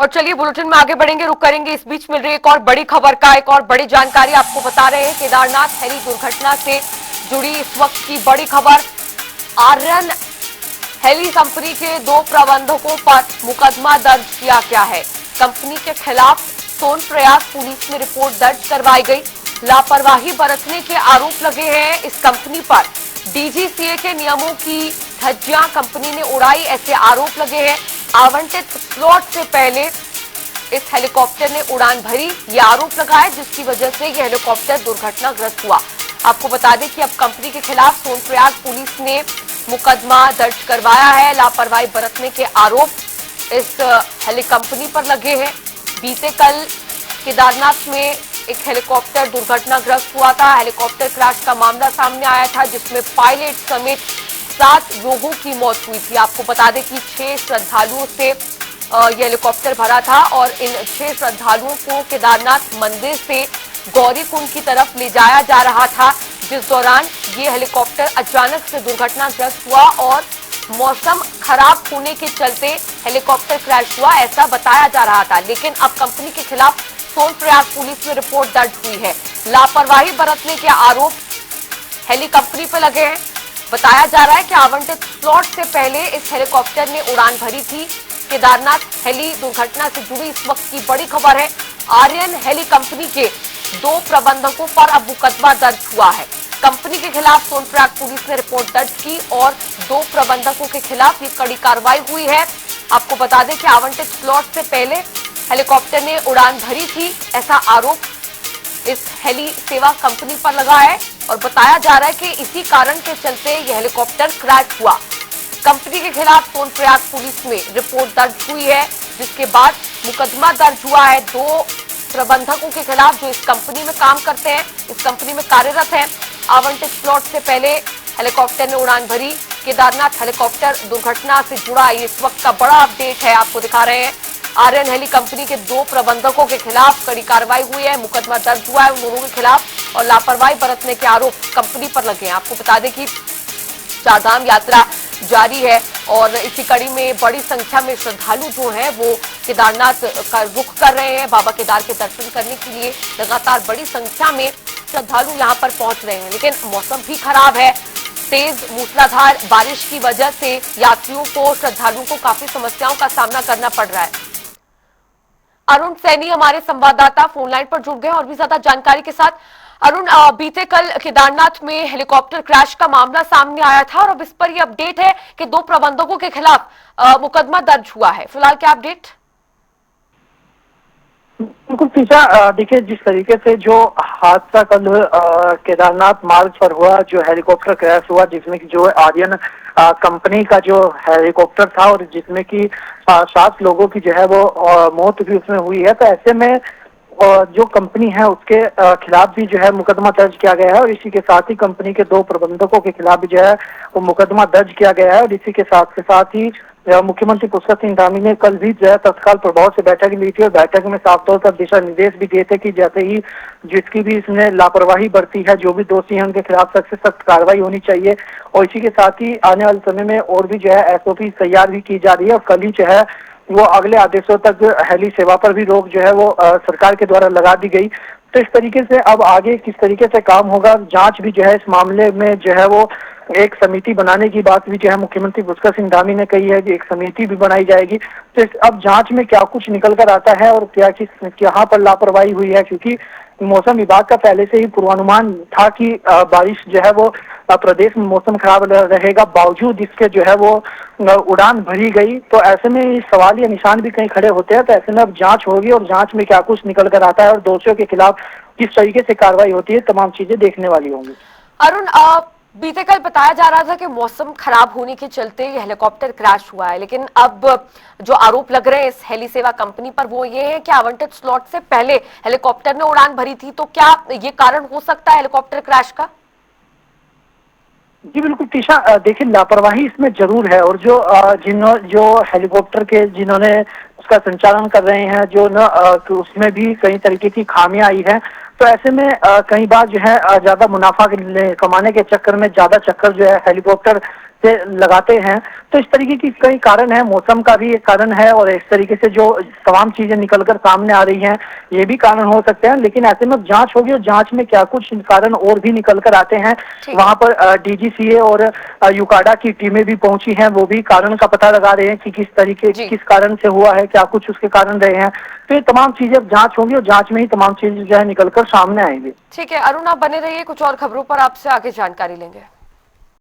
और चलिए बुलेटिन में आगे बढ़ेंगे, रुक करेंगे। इस बीच मिल रही एक और बड़ी खबर का एक और बड़ी जानकारी आपको बता रहे हैं। केदारनाथ हेली दुर्घटना से जुड़ी इस वक्त की बड़ी खबर। आर्यन हेली कंपनी के 2 प्रबंधकों पर मुकदमा दर्ज किया गया है। कंपनी के खिलाफ सोनप्रयाग पुलिस में रिपोर्ट दर्ज करवाई गई। लापरवाही बरतने के आरोप लगे हैं इस कंपनी पर। डीजीसीए के नियमों की धज्जियां कंपनी ने उड़ाई, ऐसे आरोप लगे हैं। आवंटित स्लॉट से पहले इस हेलीकॉप्टर ने उड़ान भरी, यह आरोप लगा है, जिसकी वजह से यह हेलीकॉप्टर दुर्घटनाग्रस्त हुआ। आपको बता दें कि अब कंपनी के खिलाफ सोनप्रयाग पुलिस ने मुकदमा दर्ज करवाया है। लापरवाही बरतने के आरोप इस हेली कंपनी पर लगे हैं। बीते कल केदारनाथ में एक हेलीकॉप्टर दुर्घटनाग्रस्त हुआ था। हेलीकॉप्टर क्रैश का मामला सामने आया था, जिसमें पायलट समेत 7 लोगों की मौत हुई थी। आपको बता दें कि 6 श्रद्धालुओं से यह हेलीकॉप्टर भरा था और इन 6 श्रद्धालुओं को केदारनाथ मंदिर से गौरीकुंड की तरफ ले जाया जा रहा था, जिस दौरान ये हेलीकॉप्टर अचानक से दुर्घटनाग्रस्त हुआ और मौसम खराब होने के चलते हेलीकॉप्टर क्रैश हुआ, ऐसा बताया जा रहा था। लेकिन अब कंपनी के खिलाफ सोनप्रयाग पुलिस में रिपोर्ट दर्ज हुई है। लापरवाही बरतने के आरोप हेली कंपनी पर लगे हैं। बताया जा रहा है कि आवंटित स्लॉट से पहले इस हेलीकॉप्टर ने उड़ान भरी थी। केदारनाथ हेली दुर्घटना से जुड़ी इस वक्त की बड़ी खबर है। आर्यन हेली कंपनी के 2 प्रबंधकों पर अब मुकदमा दर्ज हुआ है। कंपनी के खिलाफ सोनप्रयाग पुलिस ने रिपोर्ट दर्ज की और 2 प्रबंधकों के खिलाफ ये कड़ी कार्रवाई हुई है। आपको बता दें कि आवंटित स्लॉट से पहले हेलीकॉप्टर ने उड़ान भरी थी, ऐसा आरोप इस हेली सेवा कंपनी पर लगा है और बताया जा रहा है कि इसी कारण के चलते यह हेलीकॉप्टर क्रैश हुआ। कंपनी के खिलाफ सोनप्रयाग पुलिस में रिपोर्ट दर्ज हुई है, जिसके बाद मुकदमा दर्ज हुआ है 2 प्रबंधकों के खिलाफ जो इस कंपनी में काम करते हैं, इस कंपनी में कार्यरत हैं। आवंटित स्लॉट से पहले हेलीकॉप्टर ने उड़ान भरी। केदारनाथ हेलीकॉप्टर दुर्घटना से जुड़ा ये इस वक्त का बड़ा अपडेट है, आपको दिखा रहे हैं। आर्यन हेली कंपनी के 2 प्रबंधकों के खिलाफ कड़ी कार्रवाई हुई है, मुकदमा दर्ज हुआ है उन दोनों के खिलाफ और लापरवाही बरतने के आरोप कंपनी पर लगे हैं। आपको बता दें कि चारधाम यात्रा जारी है और इसी कड़ी में बड़ी संख्या में श्रद्धालु जो हैं वो केदारनाथ का रुख कर रहे हैं। बाबा केदार के दर्शन करने के लिए लगातार बड़ी संख्या में श्रद्धालु यहां पर पहुंच रहे हैं, लेकिन मौसम भी खराब है। तेज मूसलाधार बारिश की वजह से यात्रियों को, श्रद्धालुओं को काफी समस्याओं का सामना करना पड़ रहा है। अरुण सैनी हमारे संवाददाता फोन लाइन पर जुड़ गए और भी ज्यादा जानकारी के साथ। अरुण, बीते कल केदारनाथ में हेलीकॉप्टर क्रैश का मामला सामने आया था और अब इस पर यह अपडेट है कि 2 प्रबंधकों के खिलाफ मुकदमा दर्ज हुआ है। फिलहाल क्या अपडेट? बिल्कुल शीशा, देखिए जिस तरीके से जो हादसा कल केदारनाथ मार्ग पर हुआ, जो हेलीकॉप्टर क्रैश हुआ जिसमें कि जो आर्यन कंपनी का जो हेलीकॉप्टर था और जिसमें कि 7 लोगों की जो है वो मौत भी उसमें हुई है, तो ऐसे में जो कंपनी है उसके खिलाफ भी जो है मुकदमा दर्ज किया गया है और इसी के साथ ही कंपनी के 2 प्रबंधकों के खिलाफ भी जो है वो मुकदमा दर्ज किया गया है। और इसी के साथ ही मुख्यमंत्री पुष्कर सिंह धामी ने कल भी जो है तत्काल प्रभाव से बैठक ली थी और बैठक में साफ तौर पर दिशा निर्देश भी दिए थे कि जैसे ही जिसकी भी इसने लापरवाही बरती है, जो भी दोषी है उनके खिलाफ सख्त से सख्त कार्रवाई होनी चाहिए। और इसी के साथ ही आने वाले समय में और भी जो है SOP तैयार भी की जा रही है और कल ही जो है वो अगले आदेशों तक हेली सेवा पर भी रोक जो है वो सरकार के द्वारा लगा दी गई। तो इस तरीके से अब आगे किस तरीके से काम होगा, जांच भी जो है इस मामले में जो है वो एक समिति बनाने की बात भी जो है मुख्यमंत्री पुष्कर सिंह धामी ने कही है कि एक समिति भी बनाई जाएगी। तो अब जांच में क्या कुछ निकल कर आता है और क्या यहाँ पर लापरवाही हुई है, क्योंकि मौसम विभाग का पहले से ही पूर्वानुमान था कि बारिश जो है वो प्रदेश में मौसम खराब रहेगा, बावजूद इसके जो है वो उड़ान भरी गई। तो ऐसे में सवाल या निशान भी कहीं खड़े होते हैं। तो ऐसे में अब जांच होगी और जांच में क्या कुछ निकल कर आता है और दोषियों के खिलाफ किस तरीके से कार्रवाई होती है, तमाम चीजें देखने वाली होंगी। अरुण, बीते कल बताया जा रहा था कि मौसम खराब होने के चलते ये हेलीकॉप्टर क्रैश हुआ है, लेकिन अब जो आरोप लग रहे हैं इस हेली सेवा कंपनी पर वो ये है कि आवंटित स्लॉट से पहले हेलीकॉप्टर ने उड़ान भरी थी। तो क्या ये कारण हो सकता है हेलीकॉप्टर क्रैश का? जी बिल्कुल टीशा, देखिए लापरवाही इसमें जरूर है और जो हेलीकॉप्टर के जिन्होंने उसका संचालन कर रहे हैं जो न उसमें भी कई तरीके की खामियां आई है। तो ऐसे में कई बार जो है ज्यादा मुनाफा कमाने के चक्कर में ज्यादा चक्कर जो है हेलीकॉप्टर से लगाते हैं। तो इस तरीके की कई कारण है, मौसम का भी एक कारण है, और इस तरीके से जो तमाम चीजें निकलकर सामने आ रही हैं ये भी कारण हो सकते हैं। लेकिन ऐसे में जांच होगी, और जांच में क्या कुछ कारण और भी निकल कर आते हैं। ठीक वहां पर डीजीसीए और यूकाडा की टीमें भी पहुंची हैं, वो भी कारण का पता लगा रहे हैं कि जी। किस कारण से हुआ है, क्या कुछ उसके कारण रहे हैं। तो ये तमाम चीजें अब जांच होंगी, और जांच में ही तमाम चीजें जो है निकलकर सामने आएंगी। ठीक है अरुण, आप बने रहिए, कुछ और खबरों पर आपसे आगे जानकारी लेंगे।